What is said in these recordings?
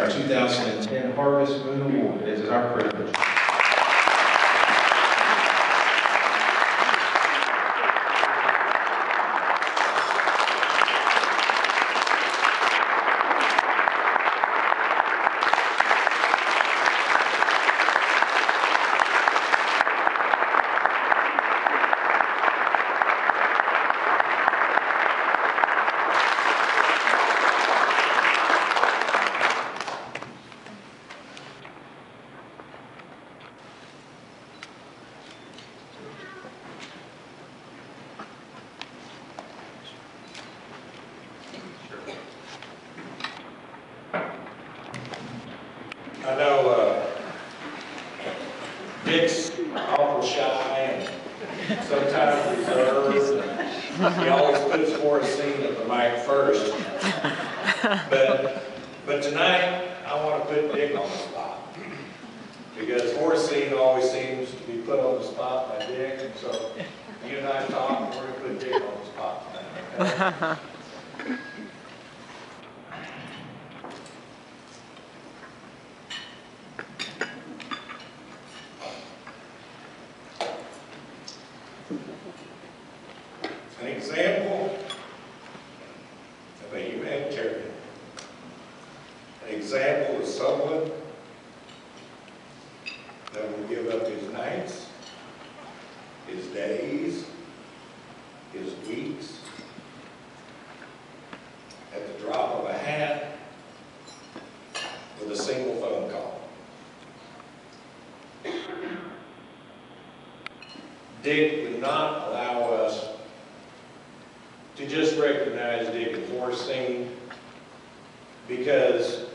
our 2010 Harvest Moon Award. It is our privilege. I know Dick's awful shy and sometimes reserved. He always puts Horacene at the mic first. But tonight, I want to put Dick on the spot. Because Horacene always seems to be put on the spot by Dick. And so you and I talk, and we're going to put Dick on the spot tonight. Okay? An example of a humanitarian. An example of someone that will give up his nights, his days, his weeks, at the drop of a hat, with a single phone call. Dick would not allow us to just recognize Dick and Horacene, because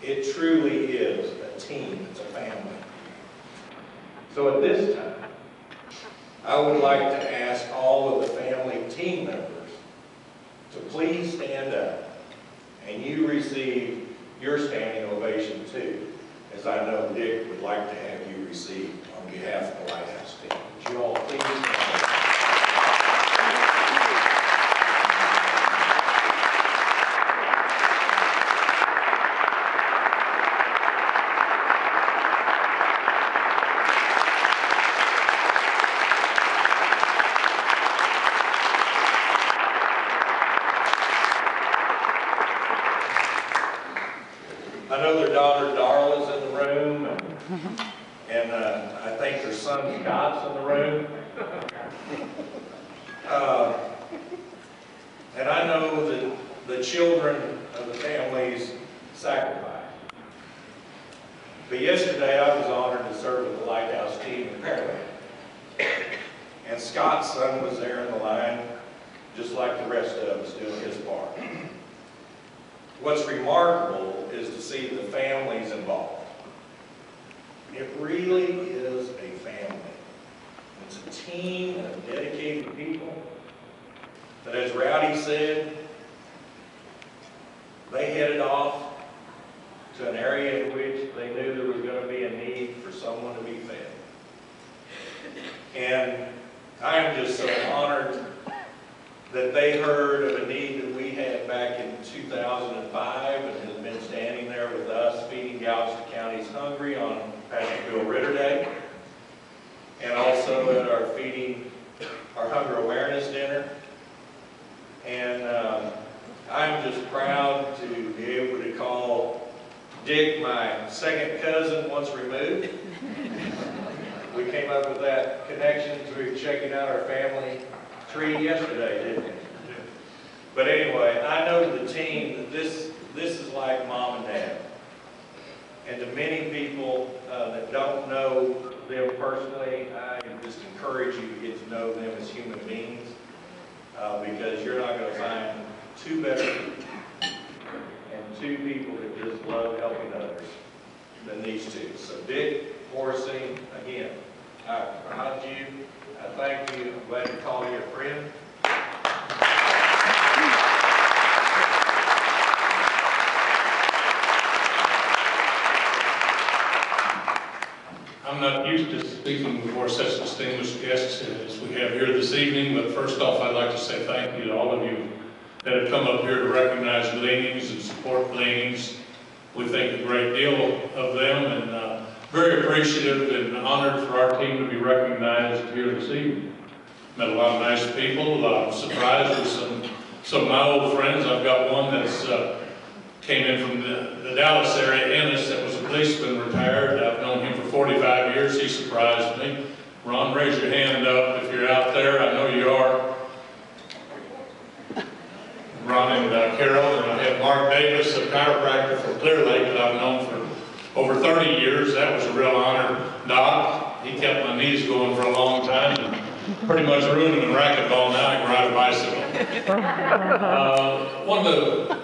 it truly is a team, it's a family. So at this time, I would like to ask all of the family team members to please stand up, and you receive your standing ovation too, as I know Dick would like to have you receive on behalf of the Lighthouse team. Would you all please stand up? I know their daughter Darla's in the room, and I think their son Scott's in the room. And I know that the children of the families sacrifice. But yesterday I was honored to serve with the Lighthouse team in Maryland. And Scott's son was there in the line, just like the rest of us doing his part. What's remarkable is to see the families involved. It really is a family. It's a team of dedicated people that, as Rowdy said, they headed off to an area in which they knew there was going to be a need for someone to be fed. And I am just so honored that they heard of a need that we had back in 2005 and has been standing there with us feeding Galveston County's hungry on Patrick Bill Ritter Day, and also at our feeding our hunger awareness dinner. And I'm just proud to be able to call Dick my second cousin once removed. We came up with that connection through checking out our family tree yesterday, didn't we? But anyway, I know to the team that this is like mom and dad. And to many people that don't know them personally, I just encourage you to get to know them as human beings, because you're not going to find two better people and two people that just love helping others than these two. So Dick, Horacene, again, I applaud you. I thank you. I'm glad to call you a friend. I'm not used to speaking before such distinguished guests as we have here this evening, but first off, I'd like to say thank you to all of you that have come up here to recognize Gleanings and support Gleanings. We think a great deal of them, and very appreciative and honored for our team to be recognized here this evening. Met a lot of nice people, surprised with some of my old friends. I've got one that's came in from the Dallas area, Ennis, that was a policeman, retired. I've known him for 45 years. He surprised me. Ron, raise your hand up if you're out there. I know you are. Ron and Carol, and I have Mark Davis, a chiropractor from Clear Lake that I've known for over 30 years. That was a real honor. Doc, he kept my knees going for a long time, and pretty much ruined them in racquetball. Now I can ride a bicycle. One of the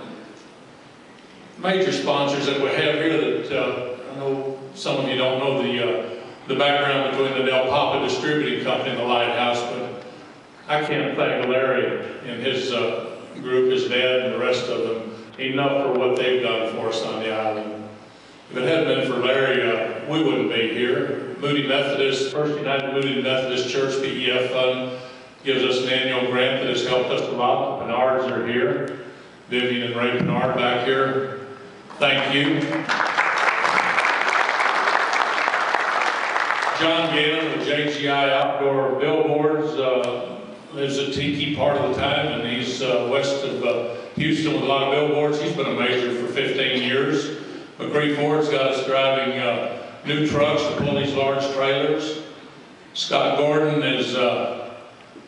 major sponsors that we have here that I know some of you don't know the background between the Del Papa Distributing Company and the Lighthouse, but I can't thank Larry and his group, his dad, and the rest of them enough for what they've done for us on the island. If it hadn't been for Larry, we wouldn't be here. Moody Methodist, First United Moody Methodist Church, PEF Fund, gives us an annual grant that has helped us a lot. The Pinards are here. Vivian and Ray Pinard back here. Thank you. John Galen with JGI Outdoor Billboards lives at Tiki part of the time, and he's west of Houston with a lot of billboards. He's been a major for 15 years. McCree Ford's got us driving new trucks to pull these large trailers. Scott Gordon is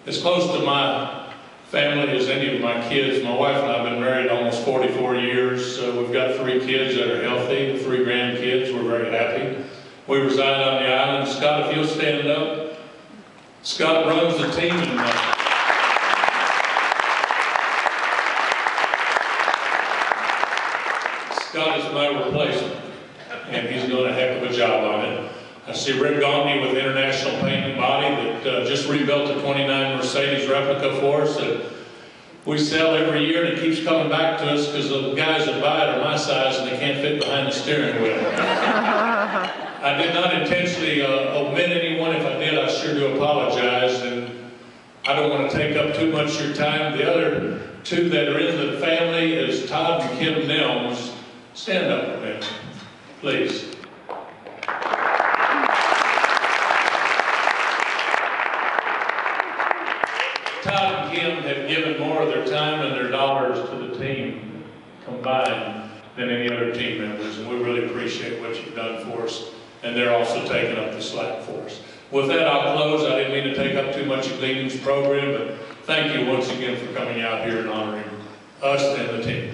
as close to my family as any of my kids. My wife and I have been married almost 44 years. We've got 3 kids that are healthy, 3 grandkids. We're very happy. We reside on the island. Scott, if you'll stand up. Scott runs the team. Scott is my replacement, and he's doing a heck of a job on it. I see Rick Gaunty with International Paint and Body that just rebuilt a 29 Mercedes replica for us that we sell every year, and it keeps coming back to us because the guys that buy it are my size and they can't fit behind the steering wheel. I did not intentionally omit anyone. If I did, I sure do apologize, and I don't want to take up too much of your time. The other 2 that are in the family is Todd and Kim Nelms. Stand up a minute, please. Todd and Kim have given more of their time and their dollars to the team combined than any other team members, and we really appreciate what you've done for us, and they're also taking up the slack for us. With that, I'll close. I didn't mean to take up too much of Gleaning's program, but thank you once again for coming out here and honoring us and the team.